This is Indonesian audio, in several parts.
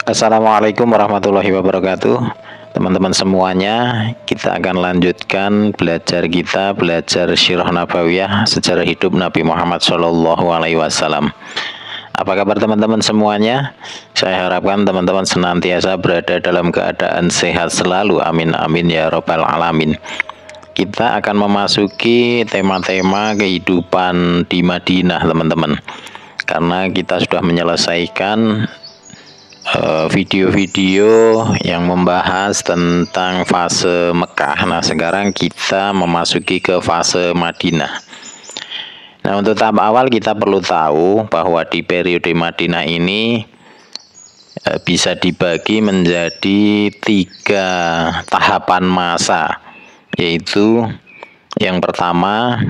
Assalamualaikum warahmatullahi wabarakatuh. Teman-teman semuanya, kita akan lanjutkan belajar Sirah Nabawiyah sejarah hidup Nabi Muhammad SAW. Apa kabar teman-teman semuanya? Saya harapkan teman-teman senantiasa berada dalam keadaan sehat selalu. Amin amin ya robbal alamin. Kita akan memasuki tema-tema kehidupan di Madinah, teman-teman. Karena kita sudah menyelesaikan video-video yang membahas tentang fase Mekah. Nah, sekarang kita memasuki ke fase Madinah. Nah, untuk tahap awal kita perlu tahu bahwa di periode Madinah ini bisa dibagi menjadi 3 tahapan masa, yaitu yang pertama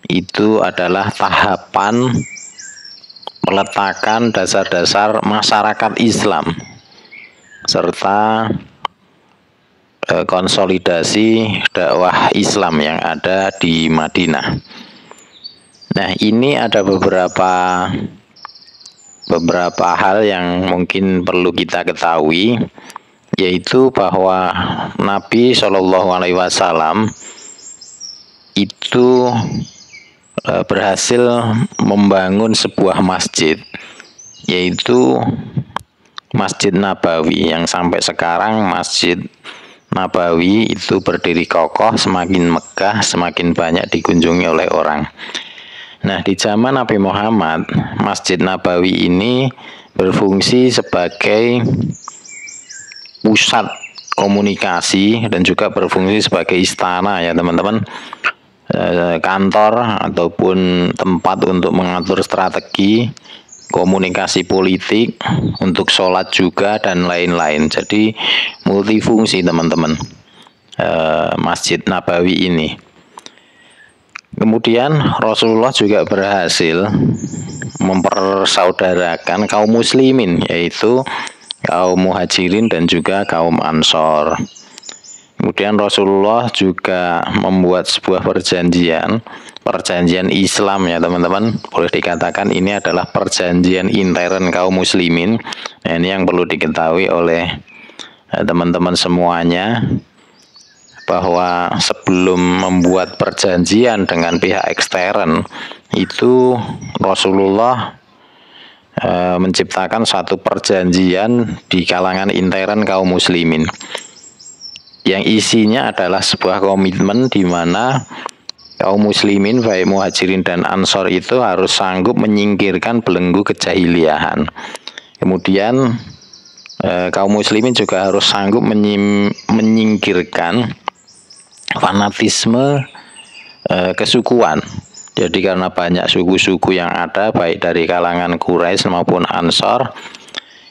itu adalah tahapan meletakkan dasar-dasar masyarakat Islam serta konsolidasi dakwah Islam yang ada di Madinah. Nah, ini ada beberapa hal yang mungkin perlu kita ketahui, yaitu bahwa Nabi SAW itu berhasil membangun sebuah masjid, yaitu Masjid Nabawi, yang sampai sekarang Masjid Nabawi itu berdiri kokoh, semakin megah, semakin banyak dikunjungi oleh orang. Nah, di zaman Nabi Muhammad, Masjid Nabawi ini berfungsi sebagai pusat komunikasi dan juga berfungsi sebagai istana, ya teman-teman, kantor ataupun tempat untuk mengatur strategi komunikasi politik, untuk sholat juga dan lain-lain. Jadi multifungsi, teman-teman, Masjid Nabawi ini. Kemudian Rasulullah juga berhasil mempersaudarakan kaum muslimin, yaitu kaum muhajirin dan juga kaum ansor. Kemudian Rasulullah juga membuat sebuah perjanjian Islam, ya teman-teman. Boleh dikatakan ini adalah perjanjian intern kaum muslimin. Nah, ini yang perlu diketahui oleh teman-teman semuanya, bahwa sebelum membuat perjanjian dengan pihak ekstern itu Rasulullah menciptakan satu perjanjian di kalangan intern kaum muslimin, yang isinya adalah sebuah komitmen di mana kaum muslimin baik muhajirin dan ansor itu harus sanggup menyingkirkan belenggu kejahiliahan. Kemudian kaum muslimin juga harus sanggup menyingkirkan fanatisme kesukuan. Jadi karena banyak suku-suku yang ada baik dari kalangan Quraisy maupun Ansor,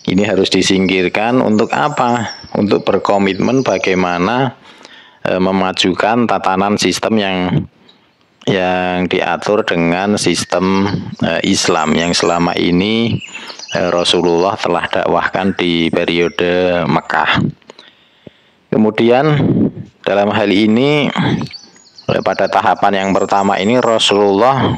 ini harus disingkirkan. Untuk apa? Untuk berkomitmen bagaimana memajukan tatanan sistem yang diatur dengan sistem Islam yang selama ini Rasulullah telah dakwahkan di periode Mekah. Kemudian dalam hal ini, pada tahapan yang pertama ini Rasulullah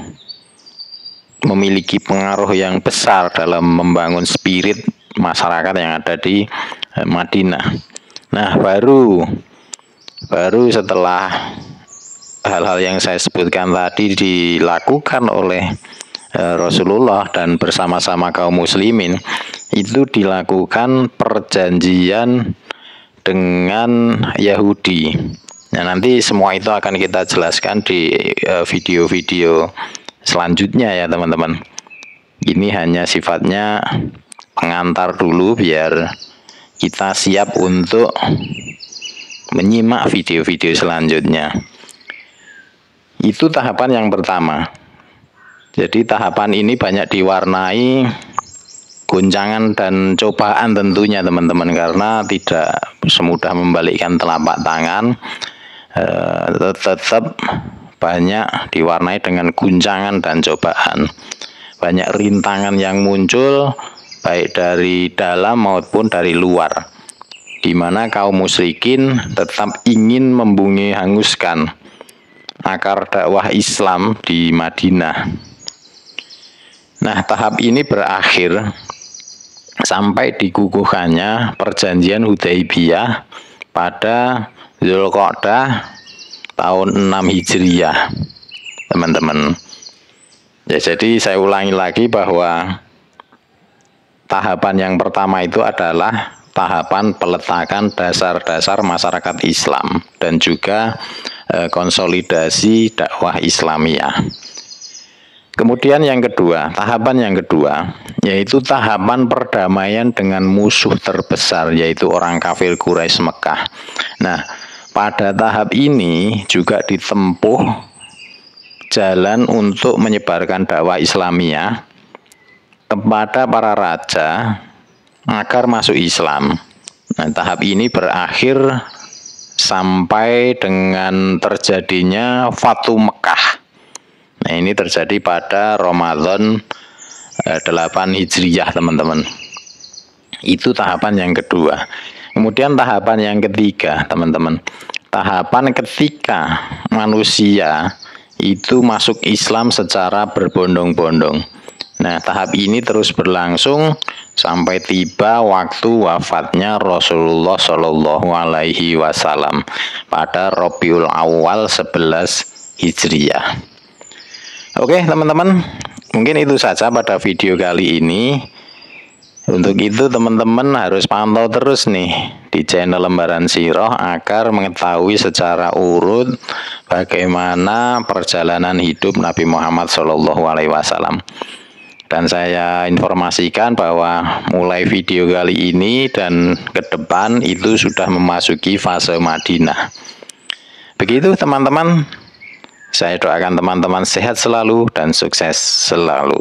memiliki pengaruh yang besar dalam membangun spirit masyarakat yang ada di Madinah. Nah, baru setelah hal-hal yang saya sebutkan tadi dilakukan oleh Rasulullah dan bersama-sama kaum muslimin, itu dilakukan perjanjian dengan Yahudi. Nah, nanti semua itu akan kita jelaskan di video-video selanjutnya, ya teman-teman. Ini hanya sifatnya pengantar dulu biar kita siap untuk menyimak video-video selanjutnya. Itu tahapan yang pertama. Jadi tahapan ini banyak diwarnai goncangan dan cobaan tentunya, teman-teman, karena tidak semudah membalikkan telapak tangan. Tetap banyak diwarnai dengan guncangan dan cobaan. Banyak rintangan yang muncul baik dari dalam maupun dari luar, di mana kaum musyrikin tetap ingin membumi hanguskan akar dakwah Islam di Madinah. Nah, tahap ini berakhir sampai dikukuhkannya perjanjian Hudaibiyah pada Zulqa'dah tahun 6 Hijriyah, teman-teman. Ya, jadi saya ulangi lagi bahwa tahapan yang pertama itu adalah tahapan peletakan dasar-dasar masyarakat Islam dan juga konsolidasi dakwah Islamiyah. Kemudian yang kedua, tahapan yang kedua, yaitu tahapan perdamaian dengan musuh terbesar, yaitu orang kafir Quraisy Mekah. Nah, pada tahap ini juga ditempuh jalan untuk menyebarkan dakwah Islamiyah kepada para raja agar masuk Islam. Nah, tahap ini berakhir sampai dengan terjadinya Fatu Mekah. Nah, ini terjadi pada Ramadan 8 Hijriyah, teman-teman. Itu tahapan yang kedua. Kemudian tahapan yang ketiga, teman-teman. Tahapan ketika manusia itu masuk Islam secara berbondong-bondong. Nah, tahap ini terus berlangsung sampai tiba waktu wafatnya Rasulullah Shallallahu Alaihi Wasallam pada Rabiul Awal 11 Hijriyah. Oke, teman-teman, mungkin itu saja pada video kali ini. Untuk itu teman-teman harus pantau terus nih di channel Lembaran Sirah agar mengetahui secara urut bagaimana perjalanan hidup Nabi Muhammad SAW. Dan saya informasikan bahwa mulai video kali ini dan ke depan itu sudah memasuki fase Madinah. Begitu teman-teman. Saya doakan teman-teman sehat selalu dan sukses selalu.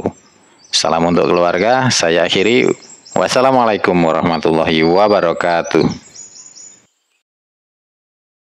Salam untuk keluarga. Saya akhiri. Wassalamualaikum warahmatullahi wabarakatuh.